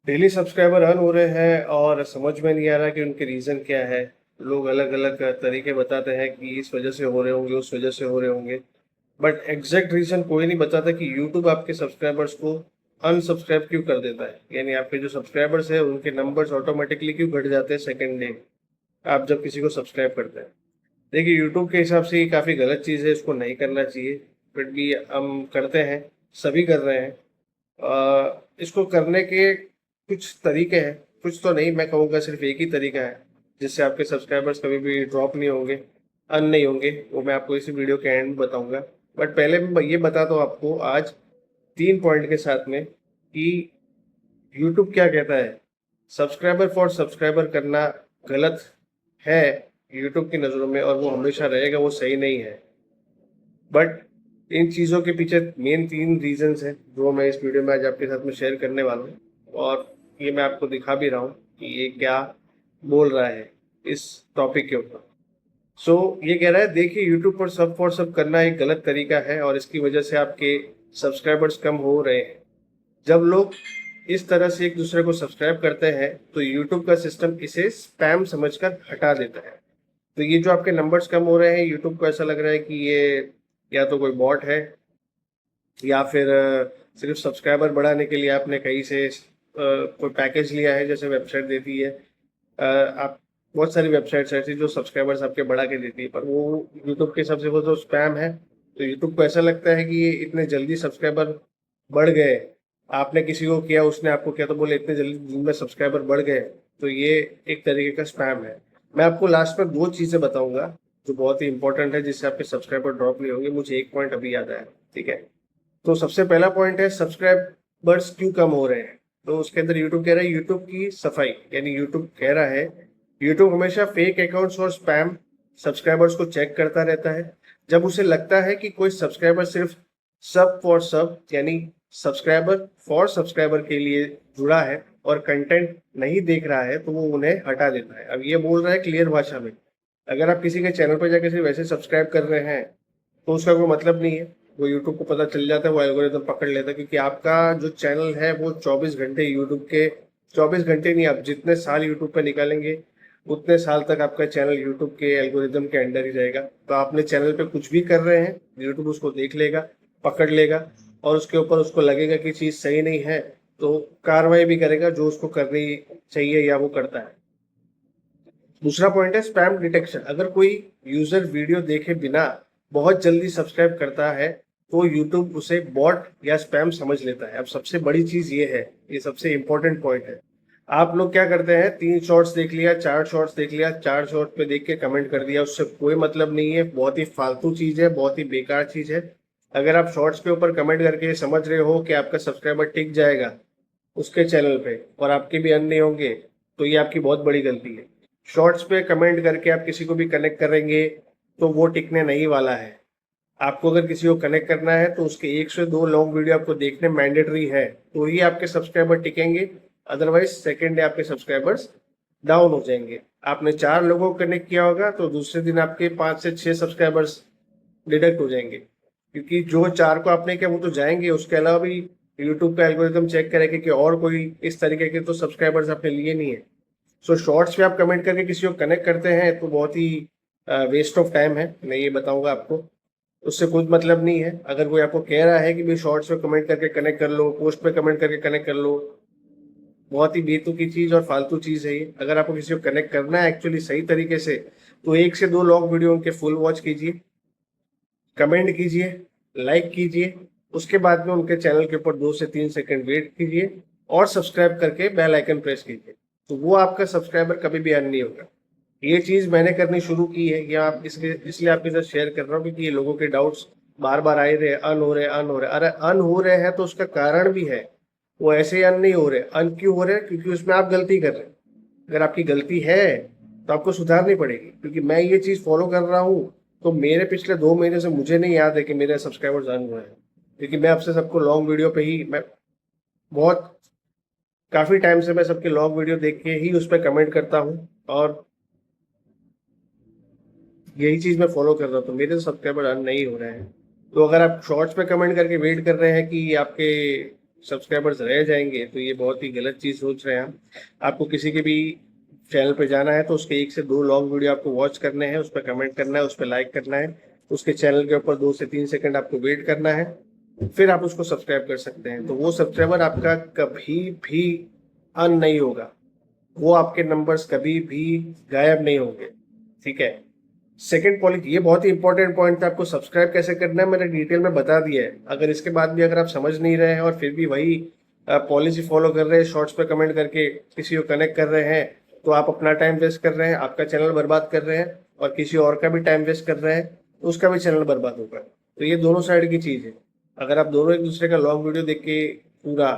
Daily subscriber earn हो रहे हैं और समझ में नहीं आ रहा कि उनके रीज़न क्या है। लोग अलग अलग तरीके बताते हैं कि इस वजह से हो रहे होंगे, उस वजह से हो रहे होंगे, बट एग्जैक्ट रीज़न कोई नहीं बताता कि यूट्यूब आपके सब्सक्राइबर्स को अनसब्सक्राइब क्यों कर देता है। यानी आपके जो सब्सक्राइबर्स है उनके नंबर्स ऑटोमेटिकली क्यों घट जाते हैं सेकेंड डे आप जब किसी को सब्सक्राइब करते हैं। देखिए, यूट्यूब के हिसाब से ये काफ़ी गलत चीज़ है, इसको नहीं करना चाहिए, बट भी हम करते हैं, सभी कर रहे हैं। इसको करने के कुछ तरीके हैं, कुछ तो नहीं, मैं कहूँगा सिर्फ एक ही तरीका है जिससे आपके सब्सक्राइबर्स कभी भी ड्रॉप नहीं होंगे, अर्न नहीं होंगे। वो मैं आपको इसी वीडियो के एंड में बताऊंगा। बट पहले मैं ये बताता हूँ आपको आज 3 पॉइंट के साथ में कि यूट्यूब क्या कहता है। सब्सक्राइबर फॉर सब्सक्राइबर करना गलत है यूट्यूब की नज़रों में, और वो हमेशा रहेगा, वो सही नहीं है। बट इन चीज़ों के पीछे मेन 3 रीजंस हैं जो मैं इस वीडियो में आज आपके साथ में शेयर करने वाला हूँ, और ये मैं आपको दिखा भी रहा हूँ कि ये क्या बोल रहा है इस टॉपिक के ऊपर। सो ये कह रहा है, देखिए, यूट्यूब पर सब फॉर सब करना एक गलत तरीका है और इसकी वजह से आपके सब्सक्राइबर्स कम हो रहे हैं। जब लोग इस तरह से एक दूसरे को सब्सक्राइब करते हैं तो यूट्यूब का सिस्टम इसे स्पैम समझकर हटा देता है। तो ये जो आपके नंबर्स कम हो रहे हैं, यूट्यूब को ऐसा लग रहा है कि ये या तो कोई बॉट है, या फिर सिर्फ सब्सक्राइबर बढ़ाने के लिए आपने कहीं से कोई पैकेज लिया है, जैसे वेबसाइट देती है। आप बहुत सारी वेबसाइट्स ऐसी जो सब्सक्राइबर्स आपके बढ़ा के देती है, पर वो यूट्यूब के हिसाब से वो तो स्पैम है। तो यूट्यूब को ऐसा लगता है कि ये इतने जल्दी सब्सक्राइबर बढ़ गए, आपने किसी को किया, उसने आपको किया, तो बोले इतने जल्दी दिन में सब्सक्राइबर बढ़ गए। तो ये एक तरीके का स्पैम है। मैं आपको लास्ट में 2 चीज़ें बताऊंगा जो बहुत ही इंपॉर्टेंट है, जिससे आपके सब्सक्राइबर ड्रॉप नहीं होंगे। मुझे एक पॉइंट अभी याद आया, ठीक है। तो सबसे पहला पॉइंट है, सब्सक्राइबर्स क्यों कम हो रहे हैं। तो उसके अंदर यूट्यूब कह रहा है यूट्यूब की सफाई, यानी यूट्यूब कह रहा है यूट्यूब हमेशा फेक अकाउंट्स और स्पैम सब्सक्राइबर्स को चेक करता रहता है। जब उसे लगता है कि कोई सब्सक्राइबर सिर्फ सब फॉर सब, यानी सब्सक्राइबर फॉर सब्सक्राइबर के लिए जुड़ा है और कंटेंट नहीं देख रहा है, तो वो उन्हें हटा देता है। अब ये बोल रहा है क्लियर भाषा में, अगर आप किसी के चैनल पर जाकर सिर्फ वैसे सब्सक्राइब कर रहे हैं तो उसका कोई मतलब नहीं है। वो यूट्यूब को पता चल जाता है, वो एल्गोरिदम पकड़ लेता है, क्योंकि आपका जो चैनल है वो 24 घंटे यूट्यूब के, 24 घंटे नहीं, आप जितने साल यूट्यूब पे निकालेंगे उतने साल तक आपका चैनल यूट्यूब के एल्गोरिदम के अंडर ही रहेगा। तो आपने चैनल पे कुछ भी कर रहे हैं, यूट्यूब उसको देख लेगा, पकड़ लेगा, और उसके ऊपर उसको लगेगा कि चीज़ सही नहीं है तो कार्रवाई भी करेगा, जो उसको करनी चाहिए या वो करता है। दूसरा पॉइंट है स्पैम डिटेक्शन। अगर कोई यूजर वीडियो देखे बिना बहुत जल्दी सब्सक्राइब करता है तो यूट्यूब उसे बॉट या स्पैम समझ लेता है। अब सबसे बड़ी चीज ये है, ये सबसे इंपॉर्टेंट पॉइंट है। आप लोग क्या करते हैं, 3 शॉर्ट्स देख लिया, 4 शॉर्ट्स देख लिया, 4 शॉर्ट पे देख के कमेंट कर दिया, उससे कोई मतलब नहीं है, बहुत ही फालतू चीज है, बहुत ही बेकार चीज है। अगर आप शॉर्ट्स के ऊपर कमेंट करके समझ रहे हो कि आपका सब्सक्राइबर टिक जाएगा उसके चैनल पे और आपके भी अन्य होंगे, तो ये आपकी बहुत बड़ी गलती है। शॉर्ट्स पे कमेंट करके आप किसी को भी कनेक्ट करेंगे तो वो टिकने नहीं वाला है। आपको अगर किसी को कनेक्ट करना है तो उसके 1 से 2 लॉन्ग वीडियो आपको देखने मैंडेटरी है, तो ही आपके सब्सक्राइबर टिकेंगे। अदरवाइज सेकेंड डे आपके सब्सक्राइबर्स डाउन हो जाएंगे। आपने 4 लोगों को कनेक्ट किया होगा तो दूसरे दिन आपके 5 से 6 सब्सक्राइबर्स डिडक्ट हो जाएंगे, क्योंकि जो 4 को आपने किया वो तो जाएंगे, उसके अलावा भी यूट्यूब का एल्गोरिदम चेक करेगा कि और कोई इस तरीके के तो सब्सक्राइबर्स आपने लिए नहीं है। सो शॉर्ट्स पे आप कमेंट करके किसी को कनेक्ट करते हैं तो बहुत ही वेस्ट ऑफ टाइम है, मैं ये बताऊंगा आपको। उससे कुछ मतलब नहीं है। अगर कोई आपको कह रहा है कि भाई शॉर्ट्स पे कमेंट करके कनेक्ट कर लो, पोस्ट पे कमेंट करके कनेक्ट कर लो, बहुत ही बेतुकी चीज और फालतू चीज है ये। अगर आपको किसी को कनेक्ट करना है एक्चुअली सही तरीके से, तो 1 से 2 लॉन्ग वीडियो उनके फुल वॉच कीजिए, कमेंट कीजिए, लाइक कीजिए, उसके बाद में उनके चैनल के ऊपर 2 से 3 सेकंड वेट कीजिए और सब्सक्राइब करके बेल आइकन प्रेस कीजिए। तो वो आपका सब्सक्राइबर कभी भी अर्न नहीं होगा। ये चीज मैंने करनी शुरू की है, ये आप इसके इसलिए आपके साथ शेयर कर रहा हूँ, क्योंकि ये लोगों के डाउट्स बार बार आए रहे, अन हो रहे, अन हो रहे। अरे अन हो रहे हैं तो उसका कारण भी है, वो ऐसे ही अन नहीं हो रहे। अन क्यों हो रहे हैं? क्योंकि उसमें आप गलती कर रहे हैं। अगर आपकी गलती है तो आपको सुधारनी पड़ेगी, क्योंकि मैं ये चीज फॉलो कर रहा हूँ। तो मेरे पिछले 2 महीने से मुझे नहीं याद है कि मेरे सब्सक्राइबर्स अर्न हुए हैं, क्योंकि मैं आपसे सबको लॉन्ग वीडियो पे ही, मैं बहुत काफी टाइम से मैं सबके लॉन्ग वीडियो देख के ही उस पर कमेंट करता हूँ, और यही चीज मैं फॉलो कर रहा हूँ। तो मेरे तो सब्सक्राइबर अर्न नहीं हो रहे हैं। तो अगर आप शॉर्ट्स पे कमेंट करके वेट कर रहे हैं कि आपके सब्सक्राइबर्स रह जाएंगे तो ये बहुत ही गलत चीज़ सोच रहे हैं आप। आपको किसी के भी चैनल पे जाना है तो उसके 1 से 2 लॉन्ग वीडियो आपको वॉच करने हैं, उस पर कमेंट करना है, उस पर लाइक करना है, उसके चैनल के ऊपर 2 से 3 सेकंड आपको वेट करना है, फिर आप उसको सब्सक्राइब कर सकते हैं। तो वो सब्सक्राइबर आपका कभी भी अर्न नहीं होगा, वो आपके नंबर्स कभी भी गायब नहीं होंगे। ठीक है। सेकंड पॉलिसी, ये बहुत ही इंपॉर्टेंट पॉइंट था, आपको सब्सक्राइब कैसे करना है मैंने डिटेल में बता दिया है। अगर इसके बाद भी अगर आप समझ नहीं रहे हैं और फिर भी वही पॉलिसी फॉलो कर रहे हैं, शॉर्ट्स पे कमेंट करके किसी को कनेक्ट कर रहे हैं, तो आप अपना टाइम वेस्ट कर रहे हैं, आपका चैनल बर्बाद कर रहे हैं, और किसी और का भी टाइम वेस्ट कर रहे हैं तो उसका भी चैनल बर्बाद होगा। तो ये दोनों साइड की चीज़ है। अगर आप दोनों एक दूसरे का लॉन्ग वीडियो देख के पूरा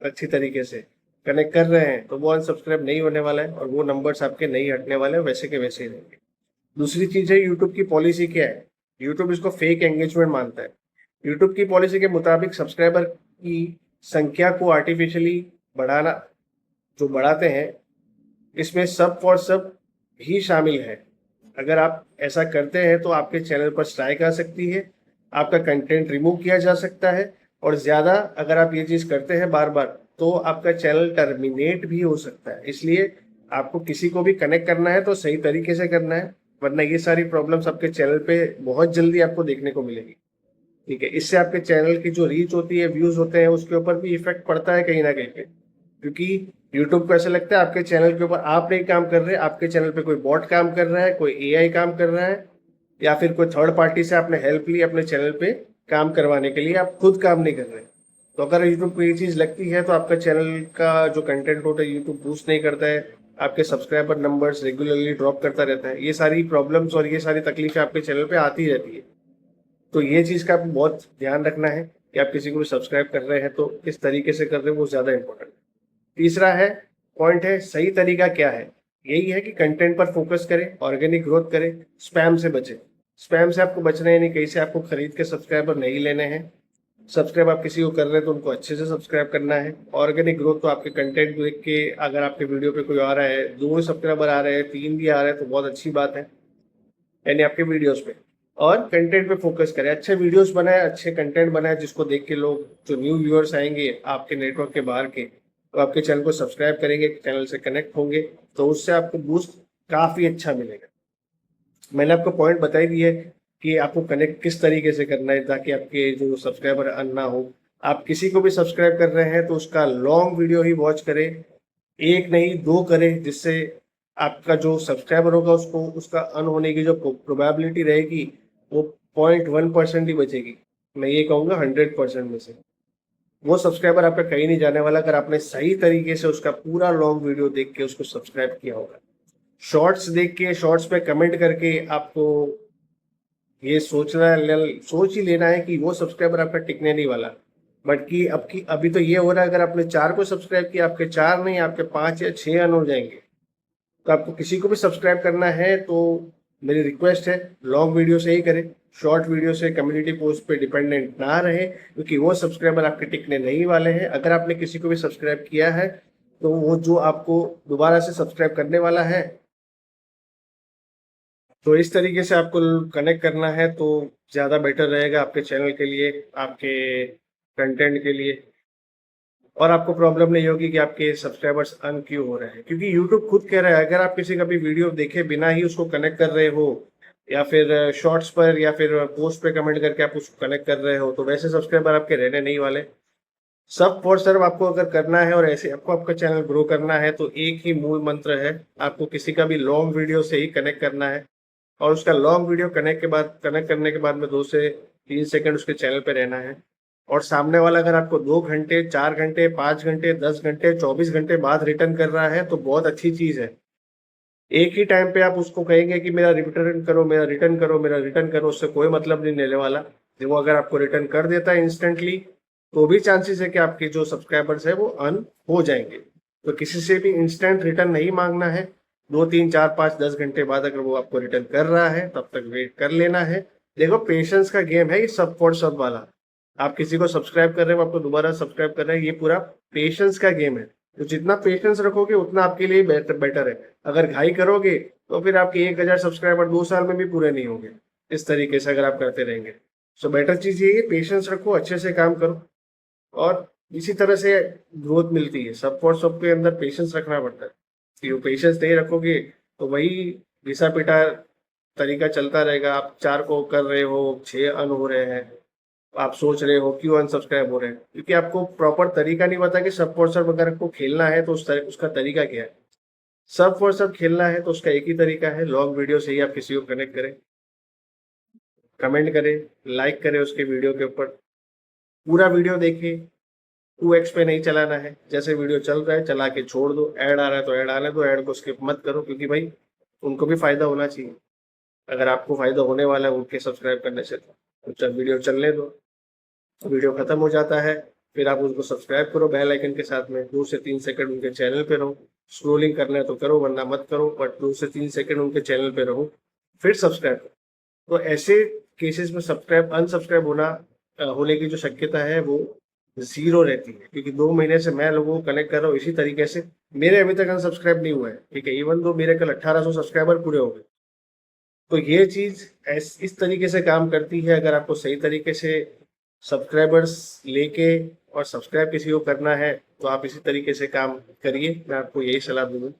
अच्छी तरीके से कनेक्ट कर रहे हैं तो वो अनसब्सक्राइब नहीं होने वाला है और वो नंबर्स आपके नहीं हटने वाले हैं, वैसे के वैसे ही रहेंगे। दूसरी चीज है यूट्यूब की पॉलिसी क्या है। यूट्यूब इसको फेक एंगेजमेंट मानता है। यूट्यूब की पॉलिसी के मुताबिक सब्सक्राइबर की संख्या को आर्टिफिशियली बढ़ाना, जो बढ़ाते हैं, इसमें सब फॉर सब भी शामिल है। अगर आप ऐसा करते हैं तो आपके चैनल पर स्ट्राइक आ सकती है, आपका कंटेंट रिमूव किया जा सकता है, और ज़्यादा अगर आप ये चीज़ करते हैं बार बार तो आपका चैनल टर्मिनेट भी हो सकता है। इसलिए आपको किसी को भी कनेक्ट करना है तो सही तरीके से करना है, वरना ये सारी प्रॉब्लम्स आपके चैनल पे बहुत जल्दी आपको देखने को मिलेगी। ठीक है। इससे आपके चैनल की जो रीच होती है, व्यूज होते हैं, उसके ऊपर भी इफेक्ट पड़ता है कहीं ना कहीं पे, क्योंकि यूट्यूब को ऐसा लगता है आपके चैनल के ऊपर आप नहीं काम कर रहे, आपके चैनल पे कोई बॉट काम कर रहा है, कोई एआई काम कर रहा है, या फिर कोई थर्ड पार्टी से आपने हेल्प ली अपने चैनल पे काम करवाने के लिए, आप खुद काम नहीं कर रहे। तो अगर यूट्यूब को ये चीज़ लगती है तो आपका चैनल का जो कंटेंट होता है यूट्यूब बूस्ट नहीं करता है, आपके सब्सक्राइबर नंबर्स रेगुलरली ड्रॉप करता रहता है। ये सारी प्रॉब्लम्स और ये सारी तकलीफें आपके चैनल पे आती रहती है। तो ये चीज़ का आपको बहुत ध्यान रखना है कि आप किसी को भी सब्सक्राइब कर रहे हैं तो किस तरीके से कर रहे हैं, वो ज़्यादा इंपॉर्टेंट है। तीसरा है पॉइंट है सही तरीका क्या है। यही है कि कंटेंट पर फोकस करें, ऑर्गेनिक ग्रोथ करें, स्पैम से बचें। स्पैम से आपको बचना है, नहीं कहीं से आपको खरीद के सब्सक्राइबर नहीं लेने हैं। सब्सक्राइब आप किसी को कर रहे हैं तो उनको अच्छे से सब्सक्राइब करना है। ऑर्गेनिक ग्रोथ तो आपके कंटेंट देख के, अगर आपके वीडियो पे कोई आ रहा है, 2 सब्सक्राइबर आ रहे हैं, 3 भी आ रहे हैं, तो बहुत अच्छी बात है, यानी आपके वीडियोस पे। और कंटेंट पे फोकस करें, अच्छे वीडियोस बनाए, अच्छे कंटेंट बनाए, जिसको देख के लोग, जो न्यू व्यूअर्स आएंगे आपके नेटवर्क के बाहर के, तो आपके चैनल को सब्सक्राइब करेंगे, चैनल से कनेक्ट होंगे, तो उससे आपको बूस्ट काफ़ी अच्छा मिलेगा। मैंने आपको पॉइंट बता ही दिया है कि आपको कनेक्ट किस तरीके से करना है ताकि आपके जो सब्सक्राइबर अन ना हो। आप किसी को भी सब्सक्राइब कर रहे हैं तो उसका लॉन्ग वीडियो ही वॉच करें, एक नहीं 2 करें, जिससे आपका जो सब्सक्राइबर होगा उसको उसका अन होने की जो प्रोबेबिलिटी रहेगी वो 0.1% ही बचेगी। मैं ये कहूँगा 100% में से वो सब्सक्राइबर आपका कहीं नहीं जाने वाला, अगर आपने सही तरीके से उसका पूरा लॉन्ग वीडियो देख के उसको सब्सक्राइब किया होगा। शॉर्ट्स देख के, शॉर्ट्स पे कमेंट करके आपको ये सोच ही लेना है कि वो सब्सक्राइबर आपका टिकने नहीं वाला। बट कि अभी तो ये हो रहा है, अगर आपने 4 को सब्सक्राइब किया, आपके 4 नहीं, आपके 5 या 6 अन हो जाएंगे। तो आपको किसी को भी सब्सक्राइब करना है तो मेरी रिक्वेस्ट है, लॉन्ग वीडियो से ही करें, शॉर्ट वीडियो से कम्युनिटी पोस्ट पे डिपेंडेंट ना रहे, क्योंकि वो सब्सक्राइबर आपके टिकने नहीं वाले हैं। अगर आपने किसी को भी सब्सक्राइब किया है तो वो जो आपको दोबारा से सब्सक्राइब करने वाला है, तो इस तरीके से आपको कनेक्ट करना है तो ज़्यादा बेटर रहेगा आपके चैनल के लिए, आपके कंटेंट के लिए। और आपको प्रॉब्लम नहीं होगी कि आपके सब्सक्राइबर्स अन क्यों हो रहे हैं, क्योंकि यूट्यूब खुद कह रहा है अगर आप किसी का भी वीडियो देखे बिना ही उसको कनेक्ट कर रहे हो, या फिर शॉर्ट्स पर या फिर पोस्ट पे कमेंट करके आप उसको कनेक्ट कर रहे हो, तो वैसे सब्सक्राइबर आपके रहने नहीं वाले। सब फॉर सर्व आपको अगर करना है और ऐसे आपको आपका चैनल ग्रो करना है तो एक ही मूल मंत्र है, आपको किसी का भी लॉन्ग वीडियो से ही कनेक्ट करना है, और उसका लॉन्ग वीडियो कनेक्ट करने के बाद में 2 से 3 सेकंड उसके चैनल पे रहना है। और सामने वाला अगर आपको 2 घंटे, 4 घंटे, 5 घंटे, 10 घंटे, 24 घंटे बाद रिटर्न कर रहा है तो बहुत अच्छी चीज है। एक ही टाइम पे आप उसको कहेंगे कि मेरा रिटर्न करो, मेरा रिटर्न करो, मेरा रिटर्न करो, उससे कोई मतलब नहीं लेने वाला। वो अगर आपको रिटर्न कर देता है इंस्टेंटली, तो भी चांसेस है कि आपके जो सब्सक्राइबर्स है वो अन हो जाएंगे। तो किसी से भी इंस्टेंट रिटर्न नहीं मांगना है। 2, 3, 4, 5, 10 घंटे बाद अगर वो आपको रिटर्न कर रहा है तब तक वेट कर लेना है। देखो, पेशेंस का गेम है ये, सब फॉर सब वाला। आप किसी को सब्सक्राइब कर रहे हो, आपको दोबारा सब्सक्राइब कर रहे हैं, ये पूरा पेशेंस का गेम है। तो जितना पेशेंस रखोगे उतना आपके लिए बेटर है। अगर घाई करोगे तो फिर आपके 1,000 सब्सक्राइबर 2 साल में भी पूरे नहीं होंगे। इस तरीके से अगर आप करते रहेंगे, सो बेटर चीज ये है, पेशेंस रखो, अच्छे से काम करो, और इसी तरह से ग्रोथ मिलती है। सब फॉर सब के अंदर पेशेंस रखना पड़ता है। कि वो पेशेंस नहीं रखोगे तो वही घिसा पिटा तरीका चलता रहेगा। आप 4 को कर रहे हो, 6 अन हो रहे हैं, आप सोच रहे हो क्यों अनसब्सक्राइब हो रहे हैं, क्योंकि आपको प्रॉपर तरीका नहीं पता कि सब फॉर सब अगर आपको खेलना है तो उसका तरीका क्या है। सब फॉर सब खेलना है तो उसका एक ही तरीका है, लॉन्ग वीडियो से ही आप किसी को कनेक्ट करें, कमेंट करें, लाइक करें उसके वीडियो के ऊपर, पूरा वीडियो देखें। 2x पे नहीं चलाना है, जैसे वीडियो चल रहा है चला के छोड़ दो, ऐड आ रहा है तो ऐड आने दो, ऐड को स्किप मत करो, क्योंकि भाई उनको भी फायदा होना चाहिए। अगर आपको फायदा होने वाला है उनके सब्सक्राइब करने से तो चल वीडियो चलने दो। वीडियो खत्म हो जाता है, फिर आप उसको सब्सक्राइब करो बेल आइकन के साथ में, 2 से 3 सेकंड उनके चैनल पे रहो। स्क्रोलिंग करना है तो करो वरना मत करो, बट 2 से 3 सेकंड उनके चैनल पे रहो, फिर सब्सक्राइब करो। तो ऐसे केसेस में सब्सक्राइब अनसब्सक्राइब होने की जो शक्यता है वो जीरो रहती है, क्योंकि 2 महीने से मैं लोगों को कनेक्ट कर रहा हूँ इसी तरीके से, मेरे अभी तक अनसब्सक्राइब नहीं हुआ है। ठीक है, इवन दो मेरे कल 1800 सब्सक्राइबर पूरे हो गए। तो ये चीज इस तरीके से काम करती है। अगर आपको सही तरीके से सब्सक्राइबर्स लेके और सब्सक्राइब किसी को करना है तो आप इसी तरीके से काम करिए, मैं आपको यही सलाह दूंगा।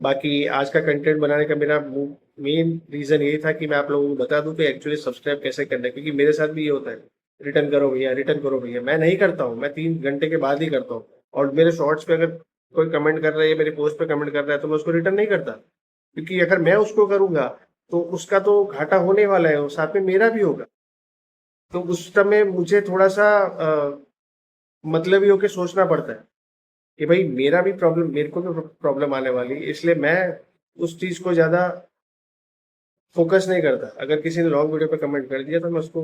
बाकी आज का कंटेंट बनाने का मेरा मेन रीजन यही था कि मैं आप लोगों को बता दूं कि एक्चुअली सब्सक्राइब कैसे करना है, क्योंकि मेरे साथ भी ये होता है, रिटर्न करो भैया, रिटर्न करो भैया। मैं नहीं करता हूँ, मैं 3 घंटे के बाद ही करता हूँ। और मेरे शॉर्ट्स पे अगर कोई कमेंट कर रहा है, मेरी पोस्ट पे कमेंट कर रहा है, तो मैं उसको रिटर्न नहीं करता, क्योंकि अगर मैं उसको करूंगा तो उसका तो घाटा होने वाला है और साथ में मेरा भी होगा। तो उस समय मुझे थोड़ा सा मतलबी होके सोचना पड़ता है कि भाई मेरे को भी प्रॉब्लम आने वाली है, इसलिए मैं उस चीज को ज्यादा फोकस नहीं करता। अगर किसी ने लॉन्ग वीडियो पे कमेंट कर दिया तो मैं उसको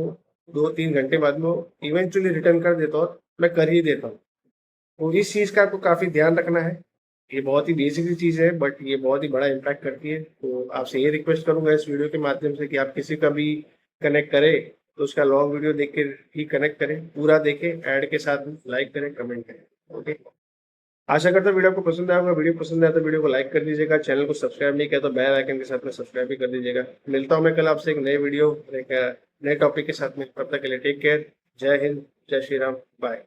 2-3 घंटे बाद में इवेंचुअली रिटर्न कर देता हूँ, और मैं कर ही देता हूँ। तो इस चीज का आपको काफी ध्यान रखना है। ये बहुत ही बेसिक सी चीज है, बट ये बहुत ही बड़ा इम्पैक्ट करती है। तो आपसे ये रिक्वेस्ट करूंगा इस वीडियो के माध्यम से कि आप किसी का भी कनेक्ट करें तो उसका लॉन्ग वीडियो देख के ही कनेक्ट करें, पूरा देखें, ऐड के साथ लाइक करें, कमेंट करें। ओके, आशा करता हूँ वीडियो आपको पसंद आया होगा। वीडियो पसंद आया तो वीडियो को लाइक कर दीजिएगा, चैनल को सब्सक्राइब नहीं किया तो बेल आइकन के साथ में सब्सक्राइब भी कर दीजिएगा। मिलता हूँ मैं कल आपसे एक नए वीडियो, एक नए टॉपिक के साथ में। तब तक के लिए टेक केयर, जय हिंद, जय श्री राम, बाय।